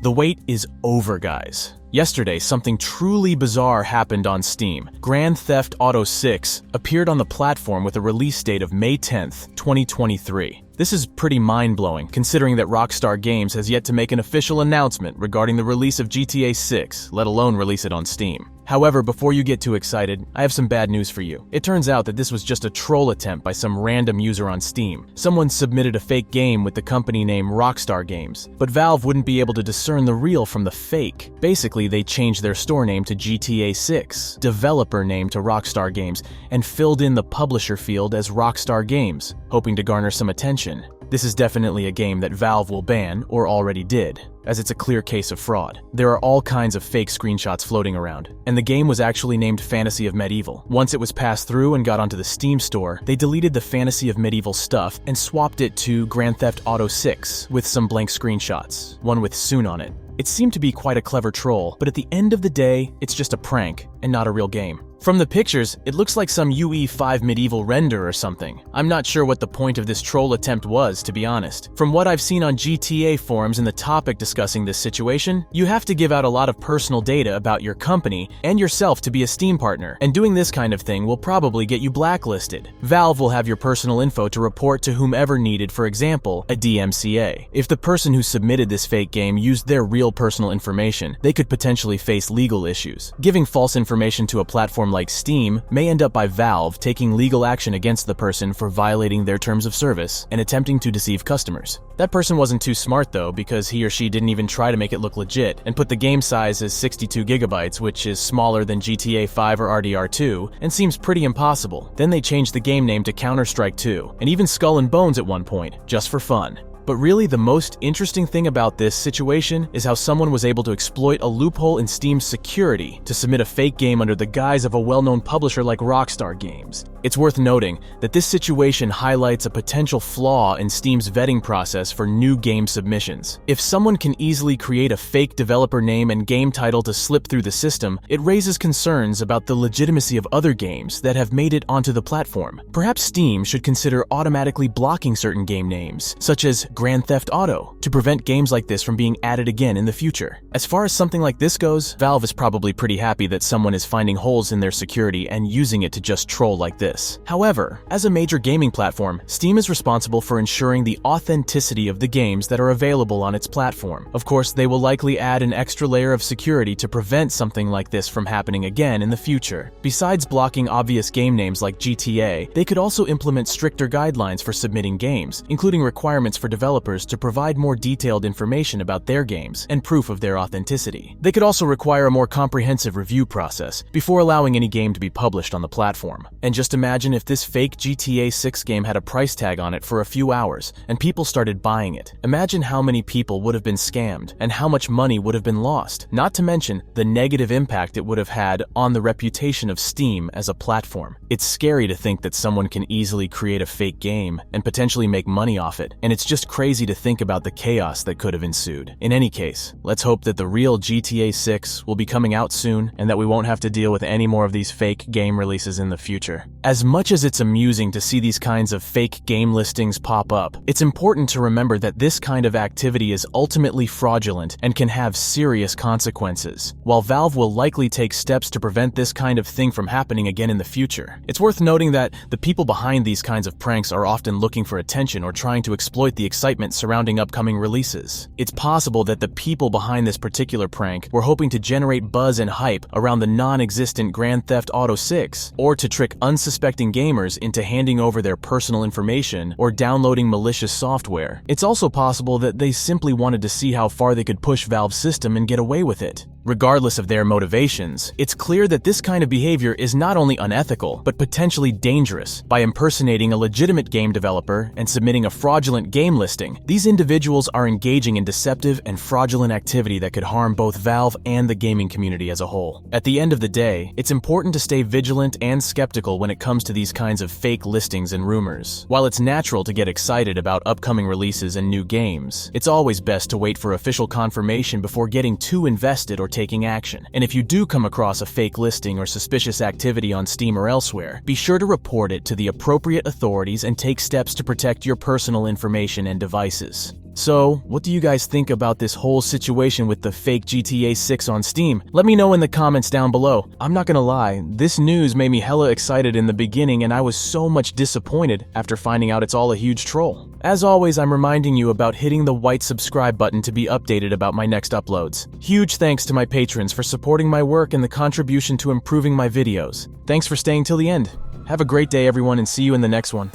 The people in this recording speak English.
The wait is over, guys. Yesterday, something truly bizarre happened on Steam. Grand Theft Auto 6 appeared on the platform with a release date of May 10th, 2023. This is pretty mind-blowing, considering that Rockstar Games has yet to make an official announcement regarding the release of GTA 6, let alone release it on Steam. However, before you get too excited, I have some bad news for you. It turns out that this was just a troll attempt by some random user on Steam. Someone submitted a fake game with the company name Rockstar Games, but Valve wouldn't be able to discern the real from the fake. Basically, they changed their store name to GTA 6, developer name to Rockstar Games, and filled in the publisher field as Rockstar Games, hoping to garner some attention. This is definitely a game that Valve will ban, or already did, as it's a clear case of fraud. There are all kinds of fake screenshots floating around, and the game was actually named Fantasy of Medieval. Once it was passed through and got onto the Steam store, they deleted the Fantasy of Medieval stuff and swapped it to Grand Theft Auto 6 with some blank screenshots, one with Soon on it. It seemed to be quite a clever troll, but at the end of the day, it's just a prank and not a real game. From the pictures, it looks like some UE5 medieval render or something. I'm not sure what the point of this troll attempt was, to be honest. From what I've seen on GTA forums and the topic discussing this situation, you have to give out a lot of personal data about your company and yourself to be a Steam partner, and doing this kind of thing will probably get you blacklisted. Valve will have your personal info to report to whomever needed, for example, a DMCA. If the person who submitted this fake game used their real personal information, they could potentially face legal issues. Giving false information to a platform like Steam may end up by Valve taking legal action against the person for violating their terms of service and attempting to deceive customers. That person wasn't too smart though, because he or she didn't even try to make it look legit and put the game size as 62 gigabytes, which is smaller than GTA 5 or RDR2 and seems pretty impossible. Then they changed the game name to Counter-Strike 2 and even Skull and Bones at one point, just for fun. But really, the most interesting thing about this situation is how someone was able to exploit a loophole in Steam's security to submit a fake game under the guise of a well-known publisher like Rockstar Games. It's worth noting that this situation highlights a potential flaw in Steam's vetting process for new game submissions. If someone can easily create a fake developer name and game title to slip through the system, it raises concerns about the legitimacy of other games that have made it onto the platform. Perhaps Steam should consider automatically blocking certain game names, such as Grand Theft Auto, to prevent games like this from being added again in the future. As far as something like this goes, Valve is probably pretty happy that someone is finding holes in their security and using it to just troll like this. However, as a major gaming platform, Steam is responsible for ensuring the authenticity of the games that are available on its platform. Of course, they will likely add an extra layer of security to prevent something like this from happening again in the future. Besides blocking obvious game names like GTA, they could also implement stricter guidelines for submitting games, including requirements for developers to provide more detailed information about their games and proof of their authenticity. They could also require a more comprehensive review process before allowing any game to be published on the platform. And just imagine if this fake GTA 6 game had a price tag on it for a few hours and people started buying it. Imagine how many people would have been scammed and how much money would have been lost, not to mention the negative impact it would have had on the reputation of Steam as a platform. It's scary to think that someone can easily create a fake game and potentially make money off it, and it's just crazy to think about the chaos that could have ensued. In any case, let's hope that the real GTA 6 will be coming out soon and that we won't have to deal with any more of these fake game releases in the future. As much as it's amusing to see these kinds of fake game listings pop up, it's important to remember that this kind of activity is ultimately fraudulent and can have serious consequences. While Valve will likely take steps to prevent this kind of thing from happening again in the future, it's worth noting that the people behind these kinds of pranks are often looking for attention or trying to exploit the excitement surrounding upcoming releases. It's possible that the people behind this particular prank were hoping to generate buzz and hype around the non-existent Grand Theft Auto 6, or to trick unsuspecting gamers into handing over their personal information or downloading malicious software. It's also possible that they simply wanted to see how far they could push Valve's system and get away with it. Regardless of their motivations, it's clear that this kind of behavior is not only unethical, but potentially dangerous. By impersonating a legitimate game developer and submitting a fraudulent game listing, these individuals are engaging in deceptive and fraudulent activity that could harm both Valve and the gaming community as a whole. At the end of the day, it's important to stay vigilant and skeptical when it comes to these kinds of fake listings and rumors. While it's natural to get excited about upcoming releases and new games, it's always best to wait for official confirmation before getting too invested or taking action. And if you do come across a fake listing or suspicious activity on Steam or elsewhere, be sure to report it to the appropriate authorities and take steps to protect your personal information and devices. So, what do you guys think about this whole situation with the fake GTA 6 on Steam? Let me know in the comments down below. I'm not gonna lie, this news made me hella excited in the beginning and I was so much disappointed after finding out it's all a huge troll. As always, I'm reminding you about hitting the white subscribe button to be updated about my next uploads. Huge thanks to my patrons for supporting my work and the contribution to improving my videos. Thanks for staying till the end. Have a great day everyone and see you in the next one.